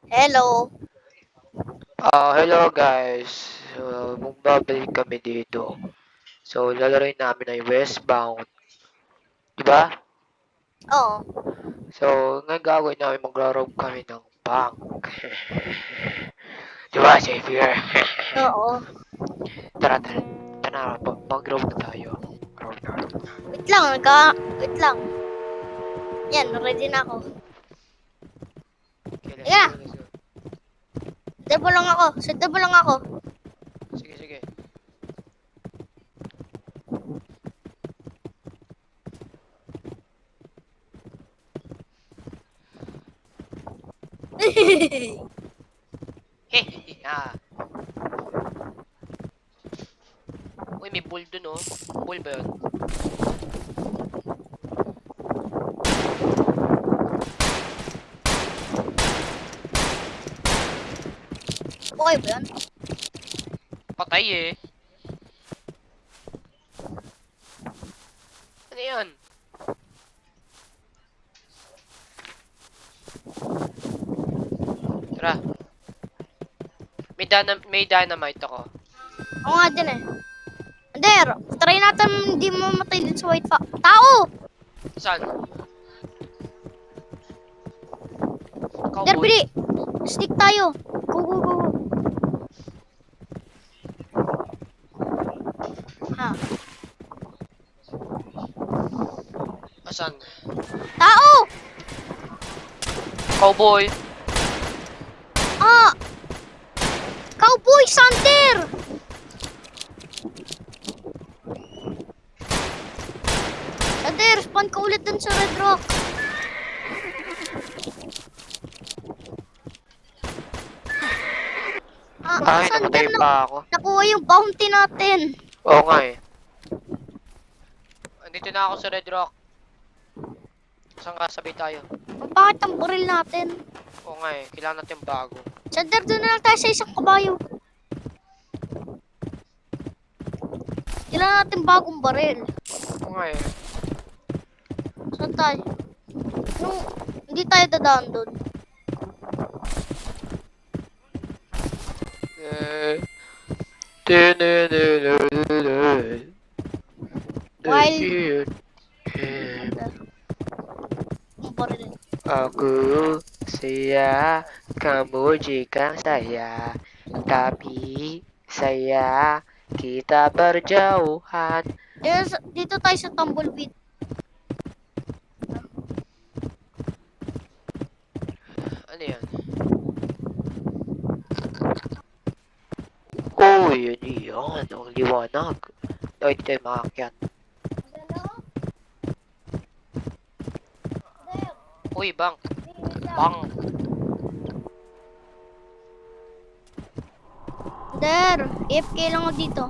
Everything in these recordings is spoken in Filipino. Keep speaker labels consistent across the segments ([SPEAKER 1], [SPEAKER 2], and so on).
[SPEAKER 1] Hello.
[SPEAKER 2] Hello guys. Magbabalik kami dito. So, lalaroin namin ay Westbound. Diba?
[SPEAKER 1] Oo.
[SPEAKER 2] So, ngayon gagawin namin maglaro kami ng bank. Diba, Xavier?
[SPEAKER 1] Oo.
[SPEAKER 2] Tara, tara. Tara, mag-road na tayo. Road na.
[SPEAKER 1] Wait lang, Wait lang. Yan, ready na ako.
[SPEAKER 2] Okay, let's
[SPEAKER 1] Yeah,
[SPEAKER 2] go, let's go.
[SPEAKER 1] debo lang ako. Sa debo lang ako.
[SPEAKER 2] Sige, sige. Hehehe, Uy, may bull dun, oh. Bull ba yun?
[SPEAKER 1] Okay ba yan?
[SPEAKER 2] Patay eh. Ano yan? Tara. May dynamite ako.
[SPEAKER 1] Oo nga din eh. Ander, try natin hindi mamatay din sa white tao!
[SPEAKER 2] Saan?
[SPEAKER 1] Ander,
[SPEAKER 2] Cowboy?
[SPEAKER 1] bili! Stick tayo. Go, go, go, go. Ha?
[SPEAKER 2] Asan?
[SPEAKER 1] Tao!
[SPEAKER 2] Cowboy?
[SPEAKER 1] Ah! Cowboy Sander! Sander, spawn ka ulit dun sa Red Rock.
[SPEAKER 2] Ay,
[SPEAKER 1] Sander,
[SPEAKER 2] namatay pa ako.
[SPEAKER 1] nakuha yung bounty natin.
[SPEAKER 2] Oo nga eh. Andito na ako sa Red Rock. Saan ka? Sabay tayo.
[SPEAKER 1] Bakit ang baril natin?
[SPEAKER 2] Oo nga eh. Kailangan natin bago.
[SPEAKER 1] Sander, doon na lang tayo sa isang kabayo. Kailangan natin bagong baril.
[SPEAKER 2] Oo nga eh.
[SPEAKER 1] Saan tayo? Nung, hindi tayo dadaan doon. While, ang baril.
[SPEAKER 2] Aku saya, kamu jika saya, tapi saya kita berjauhan.
[SPEAKER 1] Dito tayo sa Tumbleweed.
[SPEAKER 2] Ano yan? Oh, yun yun. Ang liwanag. Daw hindi tayo makakyat. Uy, bank. Bank.
[SPEAKER 1] Der, AFK lang ako dito.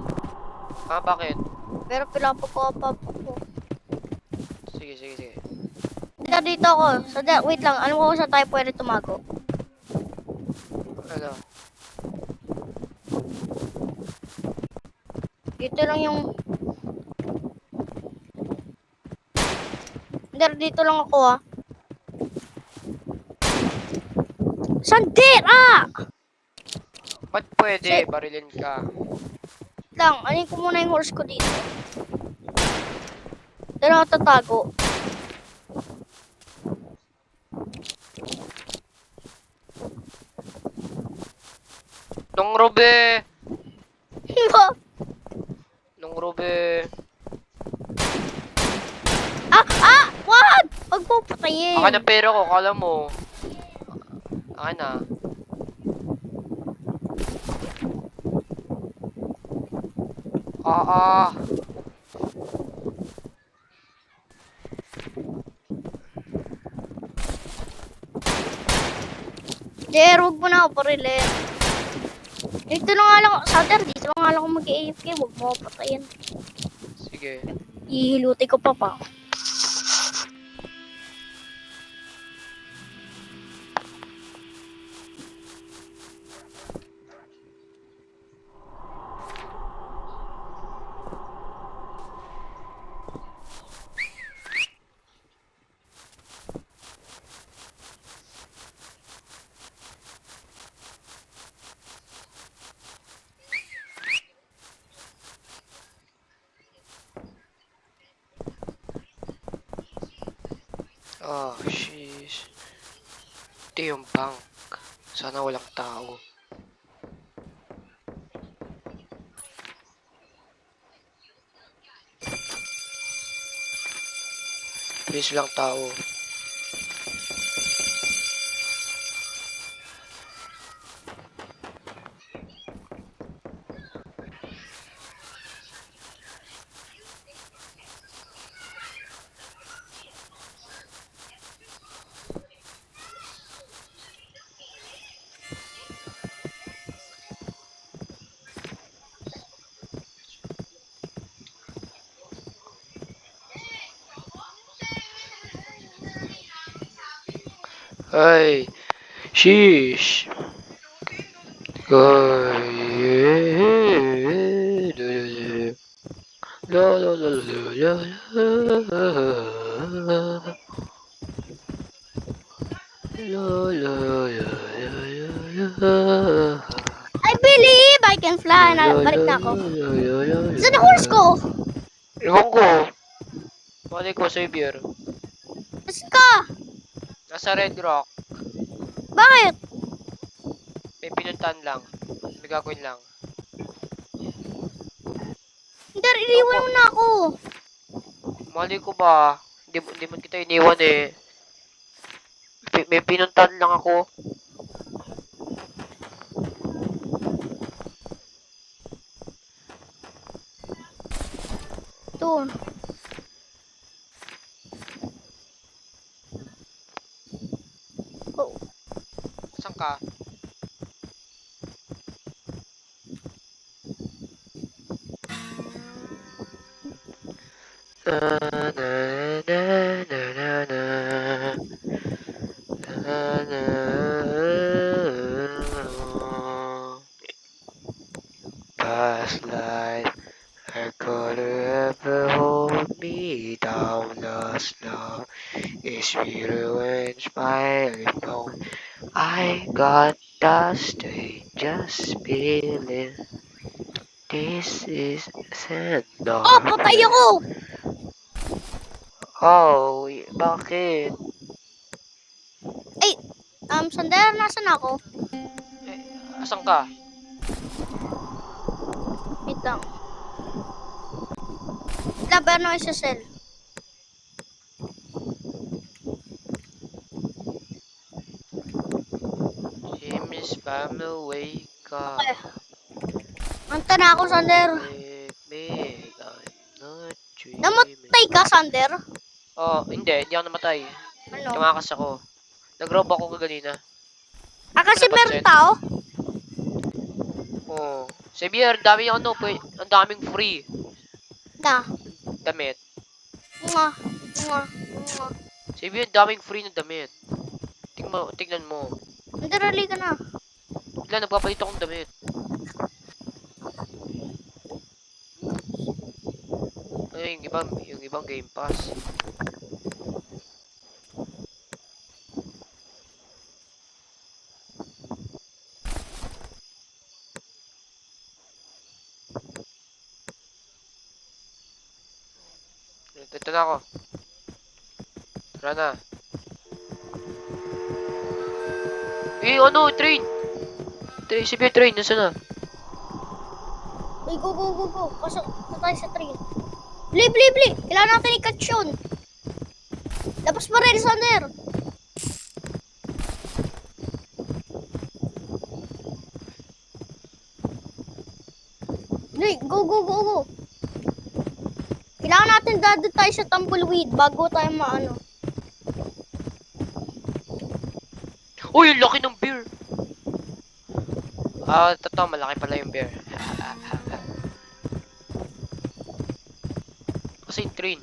[SPEAKER 2] Bakit?
[SPEAKER 1] Pero pinapapapap ko.
[SPEAKER 2] Sige, sige, sige.
[SPEAKER 1] Dito ako. So, wait lang. Alam ko kung saan tayo pwede tumago.
[SPEAKER 2] Ano?
[SPEAKER 1] Dito lang yung... Der, dito lang ako ah. Sander!
[SPEAKER 2] Ba't pwede? Barilin ka.
[SPEAKER 1] Lang, anin ko muna yung horse ko dito. Dito ako tatago.
[SPEAKER 2] Nung Robe! Nung Robe!
[SPEAKER 1] Wag! Wag mo patayin.
[SPEAKER 2] Akin ang pera ko, kala mo. Akin na. Ah.
[SPEAKER 1] Der, wag mo na ako parilin. Dito na nga lang, Sander, dito na nga lang ako mag-AFK. Wag mo ako patayin.
[SPEAKER 2] Sige.
[SPEAKER 1] Ihiluti ko pa.
[SPEAKER 2] Oh, sheesh. Ito yung bank. Sana walang tao. Please lang tao. Ay, sheesh.
[SPEAKER 1] I believe I can fly. Balik na ako. Saan ang horse ko?
[SPEAKER 2] Ewan ko. Mali ko, Xavier.
[SPEAKER 1] Saan ka?
[SPEAKER 2] Nasa Red Rock.
[SPEAKER 1] Bakit?
[SPEAKER 2] May pinuntan lang. May gagawin lang.
[SPEAKER 1] Hindi, iniwan mo na ako.
[SPEAKER 2] Mali ko ba? Hindi mo kita iniwan eh. May pinuntan lang ako.
[SPEAKER 1] Doon. Oh.
[SPEAKER 2] Saan ka? Na na na na na na. Na na. Past life, I could ever hold me down. Last love is revenge my phone. I got the strangest feeling. This is Sandor.
[SPEAKER 1] Oh, patay ako!
[SPEAKER 2] Oh, bakit?
[SPEAKER 1] Ay, Sander, nasan ako?
[SPEAKER 2] Asan ka?
[SPEAKER 1] Wait lang. Laban ako sa cell.
[SPEAKER 2] James, family, wake up.
[SPEAKER 1] Okay. Anta na ako, Sander.
[SPEAKER 2] Wake me, I'm not dreaming.
[SPEAKER 1] Namatay ka, Sander?
[SPEAKER 2] Oh, hindi ako namatay.
[SPEAKER 1] Ano?
[SPEAKER 2] Tumakas ako. Nag-rob ako kaganina.
[SPEAKER 1] Kasi
[SPEAKER 2] Ano,
[SPEAKER 1] meron
[SPEAKER 2] Batsen?
[SPEAKER 1] tao?
[SPEAKER 2] Oh. Xavier, dami yung ang daming free.
[SPEAKER 1] Na.
[SPEAKER 2] Damit.
[SPEAKER 1] Mwah. Mwah. Mwah.
[SPEAKER 2] Xavier, daming free na damit. Tingnan mo.
[SPEAKER 1] Nandarali ka na.
[SPEAKER 2] Wala, nagpapalit akong damit. Ano yung ibang Game Pass. Ito na ako. Tara na. Train! Xavier, train, nasa na?
[SPEAKER 1] Uy, go, go, go, go. Pasok na tayo sa train. Bli, bli, bli. Kailangan natin i-catch yun. Labas pa rin, Sander. Bli, go, go, go, go. Kailangan natin dadaan tayo sa tumbleweed bago tayo maano.
[SPEAKER 2] Uy, ang laki ng bear! Totoo, malaki pala yung bear. Kasi yung train.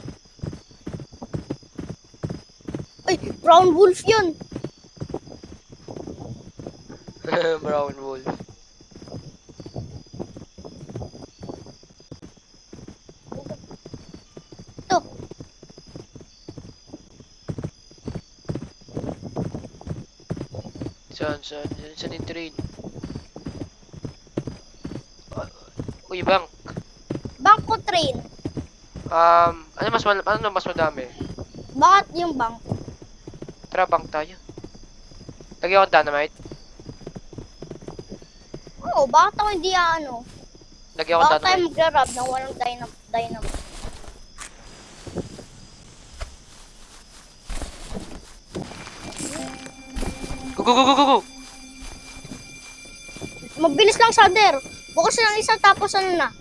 [SPEAKER 1] Ay, brown wolf yun.
[SPEAKER 2] Brown wolf.
[SPEAKER 1] Ito.
[SPEAKER 2] Saan yung train? Uy, bank.
[SPEAKER 1] Bangko train.
[SPEAKER 2] Ano mas madami?
[SPEAKER 1] Bakit yung bank?
[SPEAKER 2] Tara, bank tayo. Lagyan ko ng dynamite.
[SPEAKER 1] Oo, bakit ako hindi ano?
[SPEAKER 2] Lagyan ko ng
[SPEAKER 1] Bakit tayo
[SPEAKER 2] dynamite.
[SPEAKER 1] magra-rab na walang dynamite?
[SPEAKER 2] Go, go, go, go, go, go!
[SPEAKER 1] Mabilis lang, Sander. Bukas lang isa tapos ano na.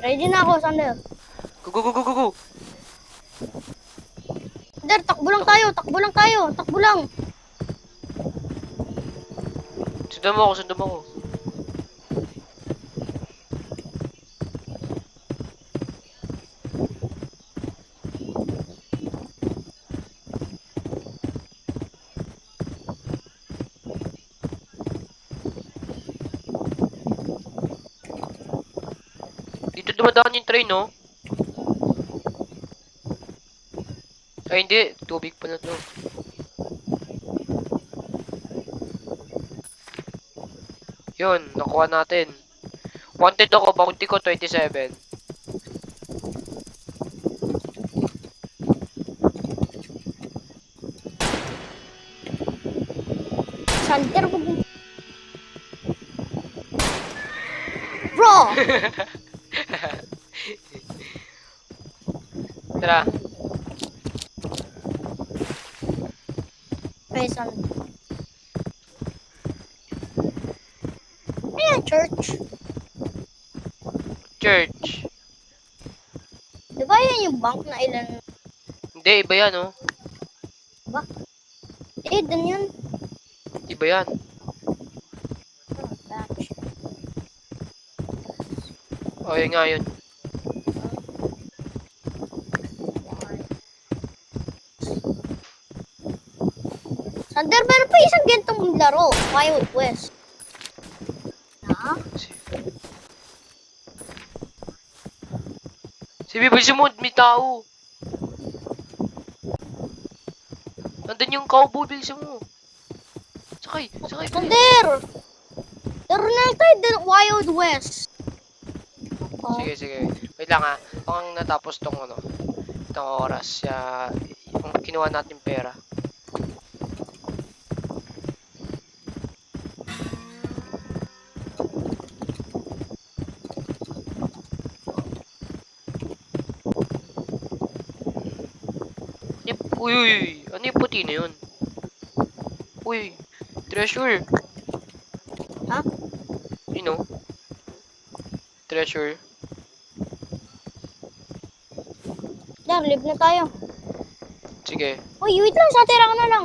[SPEAKER 1] Ready na ako, Sander.
[SPEAKER 2] Go, go, go, go, go, go!
[SPEAKER 1] Sander, takbo lang tayo, takbo lang tayo, takbo lang.
[SPEAKER 2] Sundan mo ako, sundan mo ako. Dito dumadaan yung train, no? Ay, hindi. Tubig pala to. Yun, nakuha natin. Wanted ako, bounty ko 27.
[SPEAKER 1] Sander, bro!
[SPEAKER 2] Tara.
[SPEAKER 1] Okay, Sander. Ayan, church.
[SPEAKER 2] Church.
[SPEAKER 1] Di ba yan yung bank na ilan?
[SPEAKER 2] Hindi, iba yan, oh.
[SPEAKER 1] Ba? Eh, dun yun.
[SPEAKER 2] Iba yan.
[SPEAKER 1] Batch.
[SPEAKER 2] Oh, yun nga yun.
[SPEAKER 1] Sander, meron pa isang gantong laro. Wild West. Ha?
[SPEAKER 2] Si Bibi mo, may tao. Nandun yung cowboy, bilisan mo. Sakay, sakay.
[SPEAKER 1] Sander! Laro na lang tayo dun, Wild West. Oh.
[SPEAKER 2] Sige, sige. Wait lang ha. Pang natapos tong ano, itong oras. Yung kinuha natin pera. Uy, uy, uy. Ano yung puti na yun? Uy, treasure.
[SPEAKER 1] Ha?
[SPEAKER 2] You know? Treasure.
[SPEAKER 1] Yan, live na tayo.
[SPEAKER 2] Sige.
[SPEAKER 1] Uy, wait lang, satira ka na lang.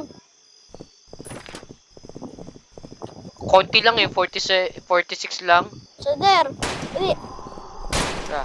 [SPEAKER 2] Konti lang eh, 46 lang.
[SPEAKER 1] Sander, wait.
[SPEAKER 2] Tara.